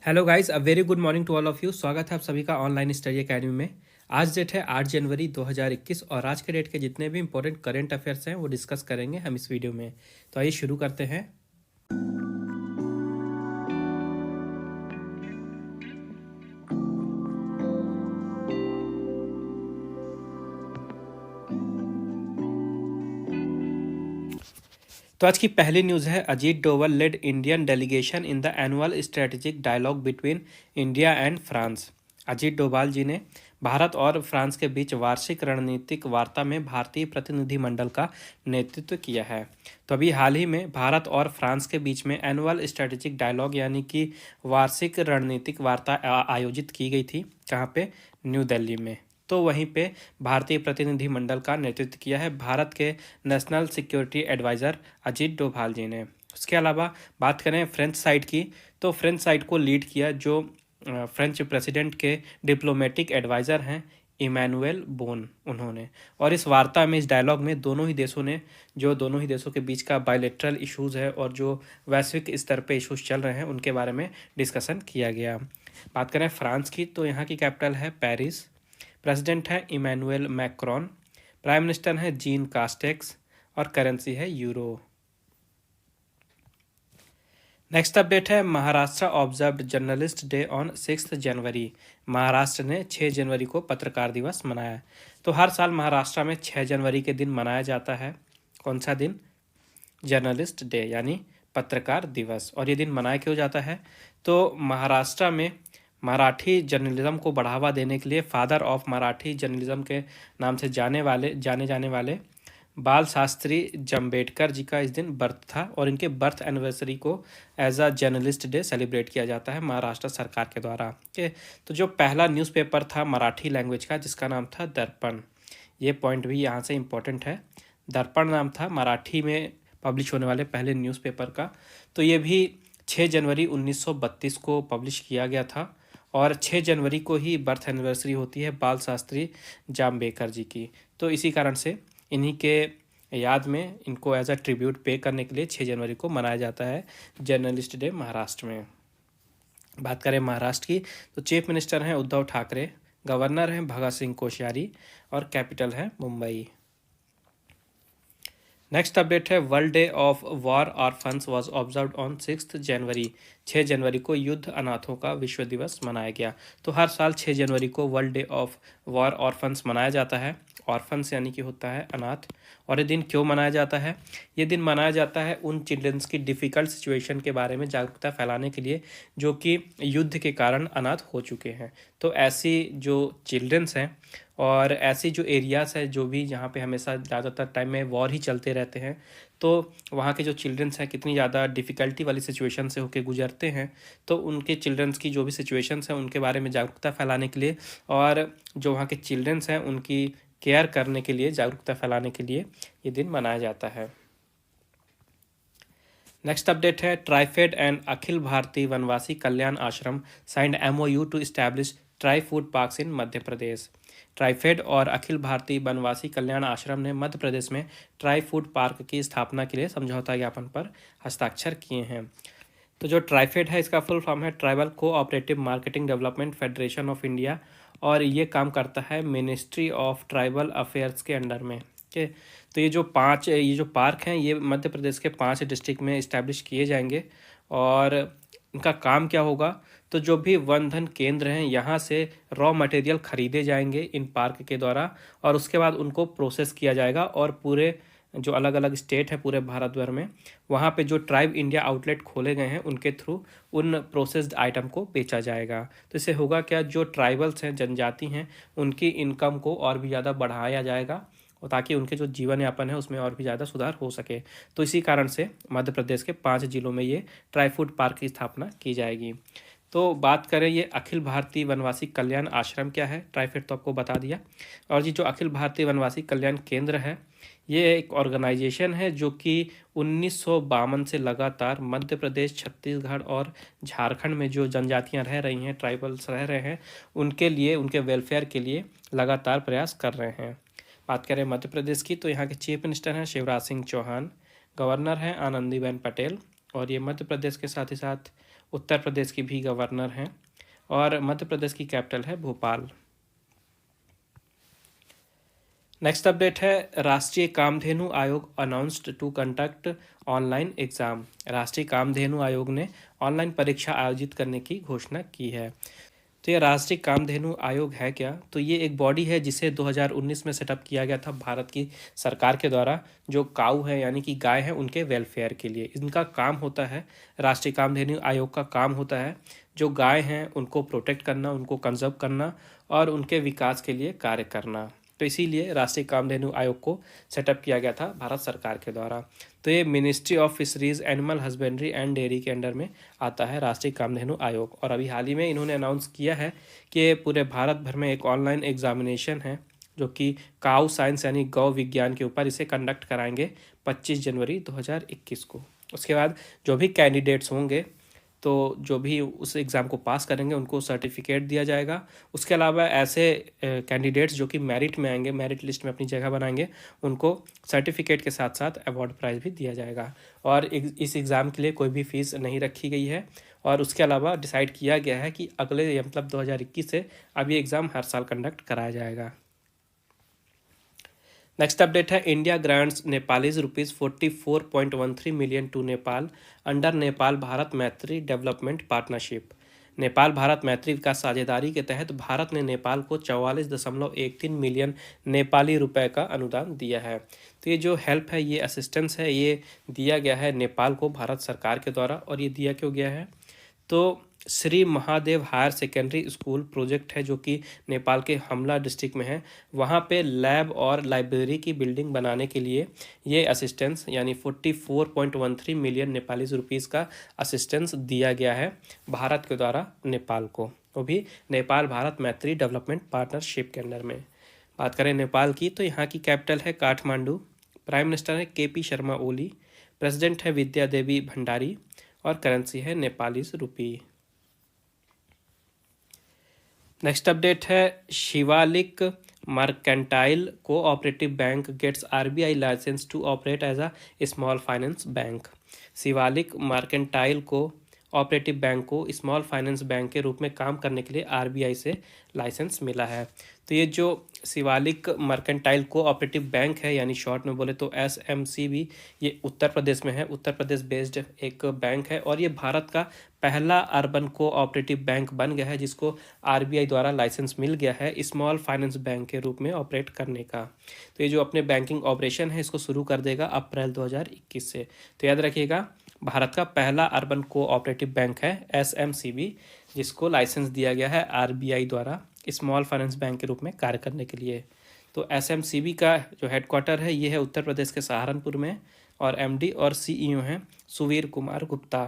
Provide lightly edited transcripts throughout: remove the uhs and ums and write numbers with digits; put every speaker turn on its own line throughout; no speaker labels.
Hello guys, a very good morning to all of you. स्वागत है आप सभी का ऑनलाइन स्टडी एकेडमी में। आज डेट है 8 जनवरी 2021 और आज के डेट के जितने भी इंपॉर्टेंट करंट अफेयर्स हैं वो डिस्कस करेंगे हम इस वीडियो में। तो आइए शुरू करते हैं। तो आज की पहली न्यूज़ है, Ajit Doval led Indian delegation in the annual strategic dialogue between India and France. Ajit Doval ji ने भारत और फ्रांस के बीच वार्षिक रणनीतिक वार्ता में भारतीय प्रतिनिधिमंडल का नेतृत्व किया है। तो अभी हाल ही में भारत और फ्रांस के बीच में एनुअल स्ट्रेटेजिक डायलॉग यानी कि वार्षिक रणनीतिक वार्ता आयोजित की गई थी। कहाँ पे? न्यू दिल्ली में। तो वहीं पे भारतीय प्रतिनिधिमंडल का नेतृत्व किया है भारत के national security adviser Ajit Doval ji ने। उसके अलावा बात करें फ्रेंच साइड की, तो फ्रेंच साइड को लीड किया जो फ्रेंच प्रेसिडेंट के डिप्लोमेटिक एडवाइज़र हैं इमैनुएल बोन उन्होंने। और इस वार्ता में, इस डायलॉग में दोनों ही देशों के बीच का बायलैटरल इश्यूज़ है और जो वैश्विक स्तर पे इश्यूज़ चल रहे हैं उनके बारे में डिस्कशन किया गया। बात करें फ्रांस की, तो यहाँ की कैपिटल है पेरिस। प्रेसिडेंट है इमैनुएल मैक्रॉन। प्राइम मिनिस्टर है जीन कास्टेक्स और करेंसी है यूरो। नेक्स्ट अपडेट है, Maharashtra observed journalist day on 6 जनवरी। महाराष्ट्र ने 6 जनवरी को पत्रकार दिवस मनाया। तो हर साल महाराष्ट्र में 6 जनवरी के दिन मनाया जाता है। कौन सा दिन? जर्नलिस्ट डे यानी पत्रकार दिवस। और ये दिन मनाया क्यों जाता है? तो महाराष्ट्र में मराठी जर्नलिज्म को बढ़ावा देने के लिए फादर ऑफ मराठी जर्नलिज्म के नाम से जाने जाने वाले बाल शास्त्री जम्बेडकर जी का इस दिन बर्थ था और इनके बर्थ एनिवर्सरी को as a journalist day celebrate किया जाता है महाराष्ट्र सरकार के द्वारा। ओके, तो जो पहला न्यूज़पेपर था मराठी लैंग्वेज का जिसका नाम था दर्पण, ये पॉइंट भी यहाँ से इम्पोर्टेंट है। दर्पण नाम था मराठी में पब्लिश होने वाले पहले न्यूज़पेपर का। तो ये भी 6 जनवरी 1932 को पब्लिश किया गया था और 6 जनवरी को ही बर्थ एनिवर्सरी होती है बाल शास्त्री जाम्बेडकर जी की। तो इसी कारण से इन्हीं के याद में इनको एज अ ट्रिब्यूट पे करने के लिए 6 जनवरी को मनाया जाता है जर्नलिस्ट डे महाराष्ट्र में। बात करें महाराष्ट्र की, तो चीफ मिनिस्टर हैं उद्धव ठाकरे, गवर्नर हैं भगत सिंह कोश्यारी और कैपिटल है मुंबई। नेक्स्ट अपडेट है, world day of war orphans was observed on 6 जनवरी। 6 जनवरी को युद्ध अनाथों का विश्व दिवस मनाया गया। तो हर साल 6 जनवरी को world day of war orphans मनाया जाता है। ऑर्फन्स यानी कि होता है अनाथ। और ये दिन क्यों मनाया जाता है? ये दिन मनाया जाता है उन चिल्ड्रंस की डिफ़िकल्ट सिचुएशन के बारे में जागरूकता फैलाने के लिए जो कि युद्ध के कारण अनाथ हो चुके हैं। तो ऐसी जो चिल्ड्रंस हैं और ऐसी जो एरियाज़ है जो भी जहाँ पे हमेशा ज़्यादातर टाइम में वॉर ही चलते रहते हैं, तो वहाँ के जो चिल्ड्रंस हैं कितनी ज़्यादा डिफ़िकल्टी वाली सिचुएशन से होके गुजरते हैं। तो उनके चिल्ड्रंस की जो भी सिचुएशंस हैं उनके बारे में जागरूकता फैलाने के लिए और जो वहाँ के चिल्ड्रंस हैं उनकी केयर करने के लिए, जागरूकता फैलाने के लिए ये दिन मनाया जाता है। नेक्स्ट अपडेट है, TRIFED and Akhil Bharatiya Vanvasi Kalyan Ashram signed MOU to establish tri food parks in Madhya Pradesh. TRIFED और अखिल भारतीय वनवासी कल्याण आश्रम ने मध्य प्रदेश में ट्राई फूड पार्क की स्थापना के लिए समझौता ज्ञापन पर हस्ताक्षर किए हैं। तो जो ट्राइफेड है इसका फुल फॉर्म है tribal cooperative marketing development federation of India और ये काम करता है मिनिस्ट्री ऑफ ट्राइबल अफेयर्स के अंडर में। ओके, तो ये जो पार्क हैं ये मध्य प्रदेश के 5 डिस्ट्रिक्ट में इस्टेब्लिश किए जाएंगे। और इनका काम क्या होगा? तो जो भी वन धन केंद्र हैं यहाँ से रॉ मटेरियल खरीदे जाएंगे इन पार्क के द्वारा और उसके बाद उनको प्रोसेस किया जाएगा और पूरे जो अलग अलग स्टेट है पूरे भारत भर में वहाँ पे जो ट्राइब इंडिया आउटलेट खोले गए हैं उनके थ्रू उन प्रोसेस्ड आइटम को बेचा जाएगा। तो इससे होगा क्या, जो ट्राइबल्स हैं, जनजाति हैं, उनकी इनकम को और भी ज़्यादा बढ़ाया जाएगा और ताकि उनके जो जीवन यापन है उसमें और भी ज़्यादा सुधार हो सके। तो इसी कारण से मध्य प्रदेश के 5 जिलों में ये ट्राई फूड पार्क की स्थापना की जाएगी। तो बात करें ये अखिल भारतीय वनवासी कल्याण आश्रम क्या है, ट्राइफेड तो आपको बता दिया। और ये जो अखिल भारतीय वनवासी कल्याण केंद्र है ये एक ऑर्गेनाइजेशन है जो कि 1952 से लगातार मध्य प्रदेश, छत्तीसगढ़ और झारखंड में जो जनजातियां रह रही हैं, ट्राइबल्स रह रहे हैं, उनके लिए, उनके वेलफेयर के लिए लगातार प्रयास कर रहे हैं। बात करें मध्य प्रदेश की, तो यहाँ के चीफ मिनिस्टर हैं शिवराज सिंह चौहान, गवर्नर हैं आनंदीबेन पटेल और ये मध्य प्रदेश के साथ ही साथ उत्तर प्रदेश की भी गवर्नर हैं और मध्य प्रदेश की कैपिटल है भोपाल। नेक्स्ट अपडेट है Rashtriya Kamdhenu Aayog announced to conduct online exam. Rashtriya Kamdhenu आयोग ने ऑनलाइन परीक्षा आयोजित करने की घोषणा की है। तो ये राष्ट्रीय कामधेनु आयोग है क्या? तो ये एक बॉडी है जिसे 2019 में सेटअप किया गया था भारत की सरकार के द्वारा, जो काऊ है यानी कि गाय है उनके वेलफेयर के लिए। इनका काम होता है, राष्ट्रीय कामधेनु आयोग का काम होता है जो गाय हैं उनको प्रोटेक्ट करना, उनको कंजर्व करना और उनके विकास के लिए कार्य करना। तो इसीलिए राष्ट्रीय कामधेनु आयोग को सेटअप किया गया था भारत सरकार के द्वारा। तो ये ministry of fisheries, animal husbandry and dairy के अंडर में आता है राष्ट्रीय कामधेनु आयोग। और अभी हाल ही में इन्होंने अनाउंस किया है कि पूरे भारत भर में एक ऑनलाइन एग्जामिनेशन है जो कि काऊ साइंस यानी गौ विज्ञान के ऊपर इसे कंडक्ट कराएंगे 25 जनवरी 2021 को। उसके बाद जो भी कैंडिडेट्स होंगे तो जो भी उस एग्ज़ाम को पास करेंगे उनको सर्टिफिकेट दिया जाएगा। उसके अलावा ऐसे कैंडिडेट्स जो कि मेरिट में आएंगे, मेरिट लिस्ट में अपनी जगह बनाएंगे, उनको सर्टिफिकेट के साथ साथ अवार्ड प्राइज़ भी दिया जाएगा। और इस एग्ज़ाम के लिए कोई भी फ़ीस नहीं रखी गई है। और उसके अलावा डिसाइड किया गया है कि अगले मतलब 2021 से अब ये एग्ज़ाम हर साल कंडक्ट कराया जाएगा। नेक्स्ट अपडेट है India grants Nepalese ₹44.13 million to Nepal under Nepal Bharat Maitri development partnership. Nepal Bharat मैत्री विकास साझेदारी के तहत भारत ने नेपाल को 44.13 मिलियन नेपाली रुपए का अनुदान दिया है। तो ये जो हेल्प है, ये असिस्टेंस है, ये दिया गया है नेपाल को भारत सरकार के द्वारा। और ये दिया क्यों गया है? तो Shri Mahadev higher secondary school project है जो कि नेपाल के हमला डिस्ट्रिक्ट में है। वहाँ पे लैब और लाइब्रेरी की बिल्डिंग बनाने के लिए ये असिस्टेंस यानी 44.13 मिलियन नेपाली रुपीज़ का असिस्टेंस दिया गया है भारत के द्वारा नेपाल को, वो भी नेपाल भारत मैत्री डेवलपमेंट पार्टनरशिप के अंदर में। बात करें नेपाल की तो यहाँ की कैपिटल है काठमांडू, प्राइम मिनिस्टर है KP शर्मा ओली, प्रेसिडेंट है विद्या देवी भंडारी और करेंसी है नेपाली रुपी। नेक्स्ट अपडेट है Shivalik mercantile cooperative bank gets RBI licence to operate as a small finance bank. Shivalik mercantile cooperative bank को स्मॉल फाइनेंस बैंक के रूप में काम करने के लिए RBI से लाइसेंस मिला है। तो ये जो शिवालिक मर्केंटाइल कोऑपरेटिव बैंक है यानी शॉर्ट में बोले तो SMCB, ये उत्तर प्रदेश में है, उत्तर प्रदेश बेस्ड एक बैंक है और ये भारत का पहला अर्बन कोऑपरेटिव बैंक बन गया है जिसको RBI द्वारा लाइसेंस मिल गया है स्मॉल फाइनेंस बैंक के रूप में ऑपरेट करने का। तो ये जो अपने बैंकिंग ऑपरेशन है इसको शुरू कर देगा अप्रैल 2021 से। तो याद रखिएगा, भारत का पहला अर्बन कोऑपरेटिव बैंक है SMCB जिसको लाइसेंस दिया गया है RBI द्वारा स्मॉल फाइनेंस बैंक के रूप में कार्य करने के लिए। तो SMCB का जो हेडक्वार्टर है ये है उत्तर प्रदेश के सहारनपुर में और MD और CEO हैं सुवीर कुमार गुप्ता।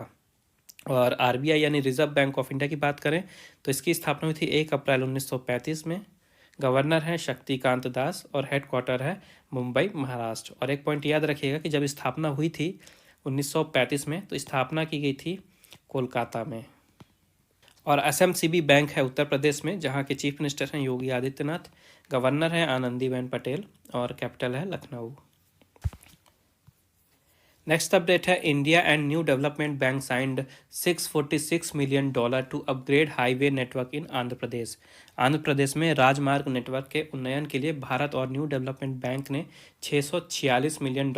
और RBI यानी रिजर्व बैंक ऑफ इंडिया की बात करें तो इसकी स्थापना हुई थी 1 अप्रैल 1935 में। गवर्नर हैं शक्तिकांत दास और हेडक्वार्टर है मुंबई, महाराष्ट्र। और एक पॉइंट याद रखिएगा कि जब स्थापना हुई थी 1935 में तो स्थापना की गई थी कोलकाता में। और SMCB बैंक है उत्तर प्रदेश में जहाँ के चीफ मिनिस्टर हैं योगी आदित्यनाथ, गवर्नर हैं आनंदीबेन पटेल और कैपिटल है लखनऊ। नेक्स्ट अपडेट है India and New Development Bank signed $646 million to upgrade highway network in Andhra Pradesh. Andhra Pradesh में राजमार्ग नेटवर्क के उन्नयन के लिए भारत और न्यू डेवलपमेंट बैंक ने $646 मिलियन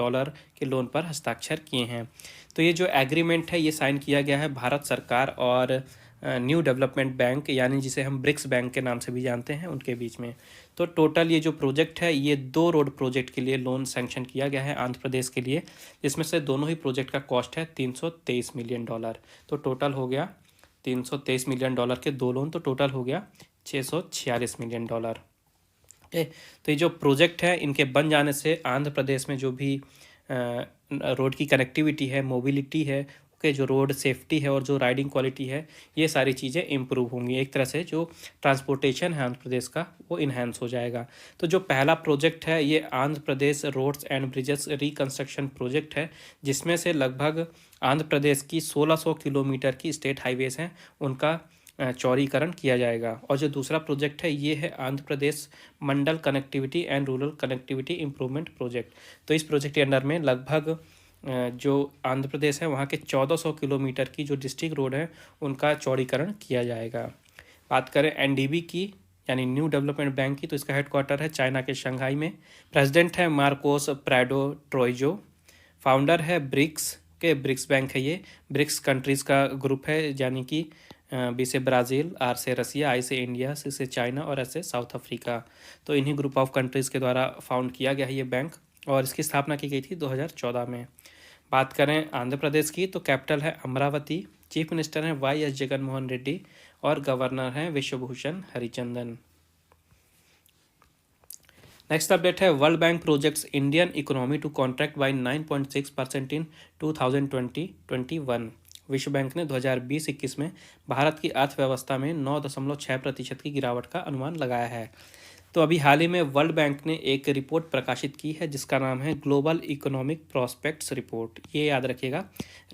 के लोन पर हस्ताक्षर किए हैं। तो ये जो एग्रीमेंट है ये साइन किया गया है भारत सरकार और न्यू डेवलपमेंट बैंक यानी जिसे हम ब्रिक्स बैंक के नाम से भी जानते हैं उनके बीच में। तो टोटल ये जो प्रोजेक्ट है ये 2 रोड प्रोजेक्ट के लिए लोन सैंक्शन किया गया है आंध्र प्रदेश के लिए, जिसमें से दोनों ही प्रोजेक्ट का कॉस्ट है $323 मिलियन। तो टोटल हो गया $323 मिलियन के 2 लोन, तो टोटल हो गया $646 मिलियन। ओके, तो ये जो प्रोजेक्ट है इनके बन जाने से आंध्र प्रदेश में जो भी रोड की कनेक्टिविटी है, मोबिलिटी है, के जो रोड सेफ्टी है और जो राइडिंग क्वालिटी है ये सारी चीज़ें इम्प्रूव होंगी। एक तरह से जो ट्रांसपोर्टेशन है आंध्र प्रदेश का वो इन्हेंस हो जाएगा। तो जो पहला प्रोजेक्ट है ये Andhra Pradesh roads and bridges reconstruction project है जिसमें से लगभग आंध्र प्रदेश की 1600 किलोमीटर की स्टेट हाईवेज हैं उनका चौड़ीकरण किया जाएगा। और जो दूसरा प्रोजेक्ट है ये है Andhra Pradesh mandal connectivity and rural connectivity improvement project. तो इस प्रोजेक्ट के अंडर में लगभग जो आंध्र प्रदेश है वहाँ के 1400 किलोमीटर की जो डिस्ट्रिक्ट रोड है उनका चौड़ीकरण किया जाएगा। बात करें एनडीबी की यानी न्यू डेवलपमेंट बैंक की, तो इसका हेडक्वार्टर है चाइना के शंघाई में। प्रेसिडेंट है मार्कोस प्राडो ट्रोइजो। फाउंडर है ब्रिक्स के, ब्रिक्स बैंक है ये, ब्रिक्स कंट्रीज़ का ग्रुप है, यानी कि बी से ब्राज़ील, आर से रसिया, आई से इंडिया, सी से चाइना और एस से साउथ अफ्रीका। तो इन्हीं ग्रुप ऑफ कंट्रीज़ के द्वारा फाउंड किया गया है ये बैंक और इसकी स्थापना की गई थी 2014 में। बात करें आंध्र प्रदेश की तो कैपिटल है अमरावती। चीफ मिनिस्टर हैं वाई एस जगनमोहन रेड्डी और गवर्नर हैं विश्वभूषण हरिचंदन। नेक्स्ट अपडेट है world bank projects Indian economy to contract by 9.6% in 2020-21। विश्व बैंक ने 2020-21 में भारत की अर्थव्यवस्था में 9.6% की गिरावट का अनुमान लगाया है। तो अभी हाल ही में वर्ल्ड बैंक ने एक रिपोर्ट प्रकाशित की है जिसका नाम है ग्लोबल इकोनॉमिक प्रॉस्पेक्ट्स रिपोर्ट। ये याद रखिएगा,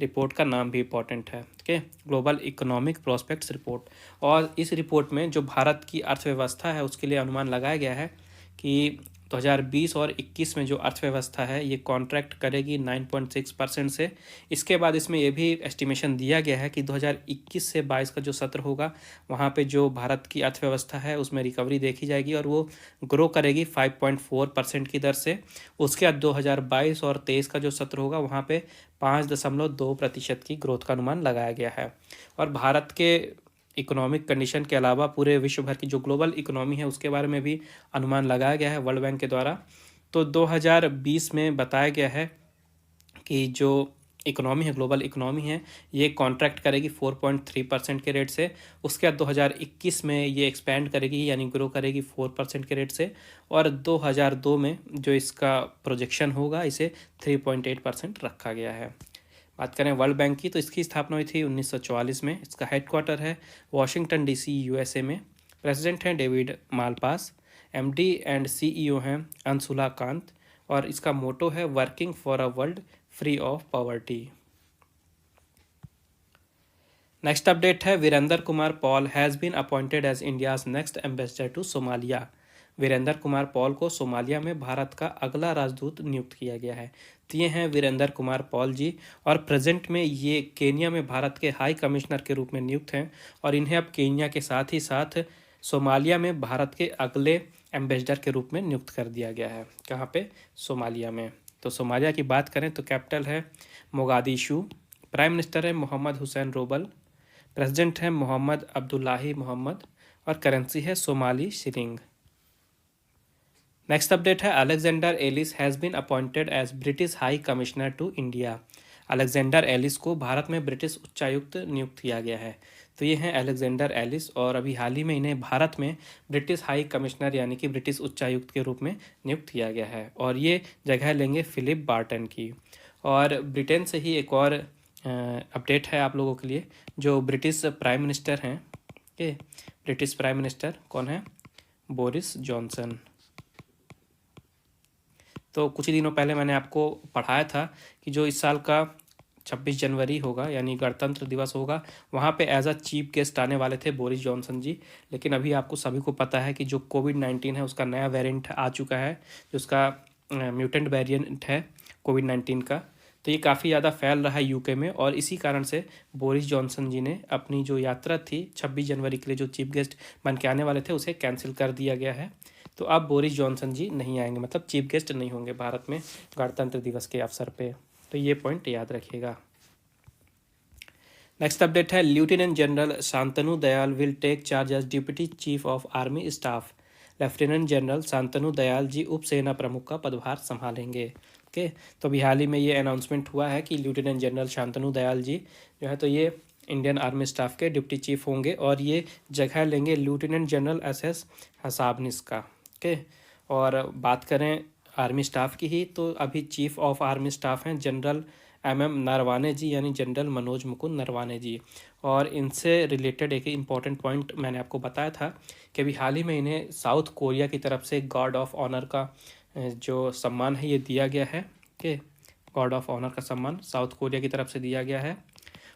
रिपोर्ट का नाम भी इम्पोर्टेंट है। Okay, global economic prospects report. और इस रिपोर्ट में जो भारत की अर्थव्यवस्था है उसके लिए अनुमान लगाया गया है कि 2020 और 21 में जो अर्थव्यवस्था है ये कॉन्ट्रैक्ट करेगी 9.6% से। इसके बाद इसमें ये भी एस्टिमेशन दिया गया है कि 2021 से 22 का जो सत्र होगा वहाँ पे जो भारत की अर्थव्यवस्था है उसमें रिकवरी देखी जाएगी और वो ग्रो करेगी 5.4% की दर से। उसके बाद 2022 और 23 का जो सत्र होगा वहाँ पे 5.2% की ग्रोथ का अनुमान लगाया गया है। और भारत के इकोनॉमिक कंडीशन के अलावा पूरे विश्व भर की जो ग्लोबल इकोनॉमी है उसके बारे में भी अनुमान लगाया गया है वर्ल्ड बैंक के द्वारा। तो 2020 में बताया गया है कि जो इकोनॉमी है, ग्लोबल इकोनॉमी है, ये कॉन्ट्रैक्ट करेगी 4.3% के रेट से। उसके बाद 2021 में ये एक्सपैंड करेगी यानी ग्रो करेगी 4% के रेट से। और 2002 में जो इसका प्रोजेक्शन होगा इसे 3.8% रखा गया है। बात करें वर्ल्ड बैंक की तो इसकी स्थापना हुई थी 1944 में। इसका हेडक्वार्टर है वाशिंगटन डीसी यूएसए में। प्रेसिडेंट हैं David Malpass. MD and CEO हैं अंशुला कांत और इसका मोटो है working for a world free of poverty. Next update है Virendra Kumar Paul has been appointed as India's next ambassador to Somalia. Virendra Kumar Paul को सोमालिया में भारत का अगला राजदूत नियुक्त किया गया है। तो ये हैं वीरेंद्र कुमार पॉल जी और प्रेजेंट में ये केन्या में भारत के हाई कमिश्नर के रूप में नियुक्त हैं और इन्हें अब केन्या के साथ ही साथ सोमालिया में भारत के अगले एम्बेसडर के रूप में नियुक्त कर दिया गया है। कहाँ पे? सोमालिया में। तो सोमालिया की बात करें तो कैपिटल है मोगादिशु। प्राइम मिनिस्टर है मोहम्मद हुसैन रोबल। प्रेसिडेंट है मोहम्मद अब्दुल्लाही मोहम्मद और करेंसी है सोमाली शिलिंग। नेक्स्ट अपडेट है Alexander Ellis has been appointed as British high commissioner to India. अलेक्जेंडर एलिस को भारत में ब्रिटिश उच्चायुक्त नियुक्त किया गया है। तो ये हैं अलेक्जेंडर एलिस और अभी हाल ही में इन्हें भारत में ब्रिटिश हाई कमिश्नर यानी कि ब्रिटिश उच्चायुक्त के रूप में नियुक्त किया गया है और ये जगह लेंगे फिलिप बार्टन की। और ब्रिटेन से ही एक और अपडेट है आप लोगों के लिए। जो ब्रिटिश प्राइम मिनिस्टर हैं, ओके, ब्रिटिश प्राइम मिनिस्टर कौन है? Boris Johnson. तो कुछ ही दिनों पहले मैंने आपको पढ़ाया था कि जो इस साल का 26 जनवरी होगा यानी गणतंत्र दिवस होगा वहाँ पे एज अ चीफ गेस्ट आने वाले थे बोरिस जॉनसन जी। लेकिन अभी आपको सभी को पता है कि जो कोविड-19 है उसका नया वेरिएंट आ चुका है, जो उसका म्यूटेंट वेरिएंट है कोविड-19 का। तो ये काफ़ी ज़्यादा फैल रहा है यूके में और इसी कारण से बोरिस जॉनसन जी ने अपनी जो यात्रा थी 26 जनवरी के लिए जो चीफ गेस्ट बन के आने वाले थे उसे कैंसिल कर दिया गया है। तो अब बोरिस जॉनसन जी नहीं आएंगे, मतलब चीफ गेस्ट नहीं होंगे भारत में गणतंत्र दिवस के अवसर पे। तो ये पॉइंट याद रखिएगा। नेक्स्ट अपडेट है lieutenant general Shantanu Dayal will take charge as deputy chief of army staff. Lieutenant general Shantanu Dayal ji उप सेना प्रमुख का पदभार संभालेंगे। ओके, तो अभी हाल ही में ये अनाउंसमेंट हुआ है कि लेफ्टिनेंट जनरल शांतनु दयाल जी जो है तो ये इंडियन आर्मी स्टाफ के डिप्टी चीफ होंगे और ये जगह लेंगे लेफ्टिनेंट जनरल SS हसाबनिस का। ओके, और बात करें आर्मी स्टाफ की ही तो अभी चीफ ऑफ आर्मी स्टाफ हैं जनरल MM नरवाने जी यानी जनरल मनोज मुकुंद नरवाने जी। और इनसे रिलेटेड एक इम्पॉर्टेंट पॉइंट मैंने आपको बताया था कि अभी हाल ही में इन्हें साउथ कोरिया की तरफ से गार्ड ऑफ ऑनर का जो सम्मान है ये दिया गया है। ओके, गार्ड ऑफ ऑनर का सम्मान साउथ कोरिया की तरफ से दिया गया है।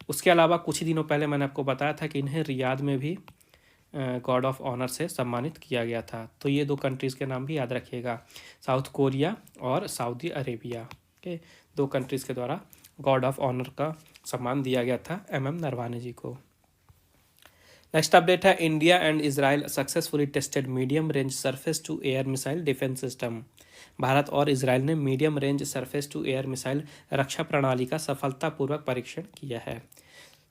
उसके अलावा कुछ ही दिनों पहले मैंने आपको बताया था कि इन्हें रियाद में भी गार्ड ऑफ ऑनर से सम्मानित किया गया था। तो ये दो कंट्रीज़ के नाम भी याद रखिएगा, साउथ कोरिया और सऊदी अरेबिया। ओके, 2 कंट्रीज़ के द्वारा गॉर्ड ऑफ ऑनर का सम्मान दिया गया था नरवाने जी को। नेक्स्ट अपडेट है, India and Israel successfully tested medium range surface to air missile defence system. Bharat और इजराइल ने medium range surface to air missile रक्षा प्रणाली का सफलतापूर्वक परीक्षण किया है।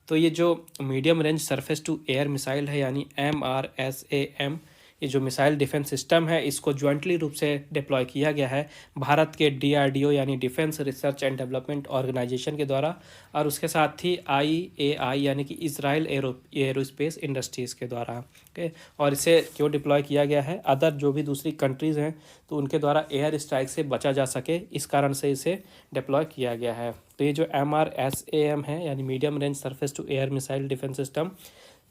तो ये जो medium range surface to air missile है यानी MRSAM, ये जो मिसाइल डिफेंस सिस्टम है, इसको ज्वाइंटली रूप से डिप्लॉय किया गया है भारत के DRDO यानी defence research and development organisation के द्वारा, और उसके साथ ही IAI यानी कि इजराइल एरोस्पेस इंडस्ट्रीज़ के द्वारा। ओके, और इसे क्यों डिप्लॉय किया गया है, अदर जो भी दूसरी कंट्रीज़ हैं तो उनके द्वारा एयर स्ट्राइक से बचा जा सके, इस कारण से इसे डिप्लॉय किया गया है। तो ये जो MRSAM है यानी medium range surface to air missile defence system,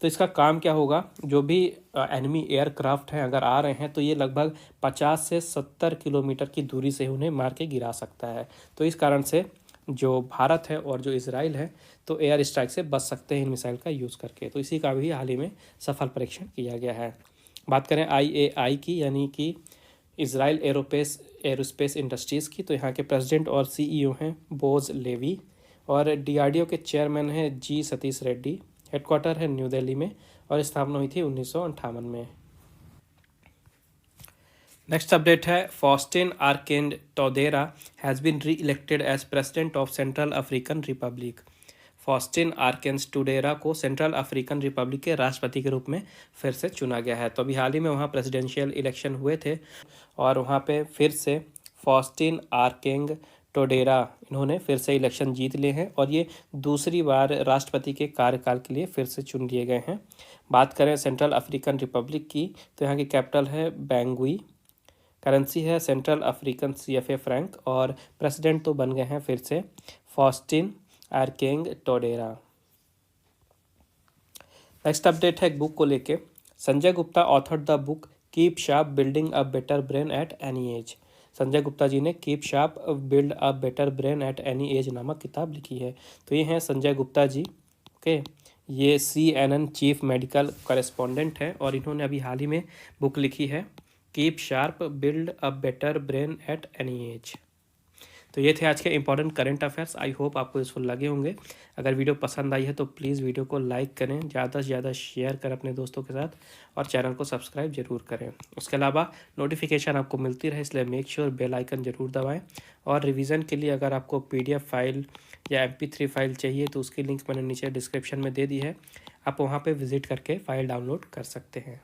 तो इसका काम क्या होगा, जो भी एनिमी एयरक्राफ्ट हैं अगर आ रहे हैं तो ये लगभग 50 से 70 किलोमीटर की दूरी से उन्हें मार के गिरा सकता है। तो इस कारण से जो भारत है और जो इजराइल है तो एयर स्ट्राइक से बच सकते हैं इन मिसाइल का यूज़ करके। तो इसी का भी हाल ही में सफल परीक्षण किया गया है। बात करें IAI की यानी कि इजराइल एरोस्पेस इंडस्ट्रीज़ की, तो यहाँ के प्रेसिडेंट और CEO हैं बोज लेवी, और DRDO के चेयरमैन हैं G सतीश रेड्डी। हेडक्वार्टर है न्यू दिल्ली में और स्थापना हुई थी 1958 में। नेक्स्ट अपडेट है, Faustin Archange Touadera has been re-elected as president of Central African Republic. Faustin Archange Touadera को सेंट्रल अफ्रीकन रिपब्लिक के राष्ट्रपति के रूप में फिर से चुना गया है। तो अभी हाल ही में वहाँ प्रेसिडेंशियल इलेक्शन हुए थे और वहाँ पे फिर से फॉस्टिन आर्केंग टोडेरा इन्होंने फिर से इलेक्शन जीत लिए हैं और ये दूसरी बार राष्ट्रपति के कार्यकाल के लिए फिर से चुन लिए गए हैं। बात करें सेंट्रल अफ्रीकन रिपब्लिक की, तो यहाँ की कैपिटल है बैंगुई, करेंसी है सेंट्रल अफ्रीकन CFA फ्रैंक, और प्रेसिडेंट तो बन गए हैं फिर से Faustin Archange Touadera. Next update है बुक को लेके, Sanjay Gupta authored the book keep sharp building a better brain at any age. Sanjay Gupta ji ने keep sharp build a better brain at any age नामक किताब लिखी है। तो ये हैं संजय गुप्ता जी। ओके, ये CNN चीफ मेडिकल करेस्पॉन्डेंट हैं और इन्होंने अभी हाल ही में बुक लिखी है keep sharp build a better brain at any as. तो ये थे आज के important current affairs. I hope आपको यूज़फुल लगे होंगे। अगर वीडियो पसंद आई है तो प्लीज़ वीडियो को लाइक करें, ज़्यादा से ज़्यादा शेयर करें अपने दोस्तों के साथ, और चैनल को सब्सक्राइब जरूर करें। उसके अलावा नोटिफिकेशन आपको मिलती रहे इसलिए मेक श्योर बेल आइकन जरूर दबाएं। और रिवीजन के लिए अगर आपको PDF फाइल या MP3 फाइल चाहिए तो उसकी लिंक मैंने नीचे डिस्क्रिप्शन में दे दी है, आप वहाँ पर विजिट करके फ़ाइल डाउनलोड कर सकते हैं।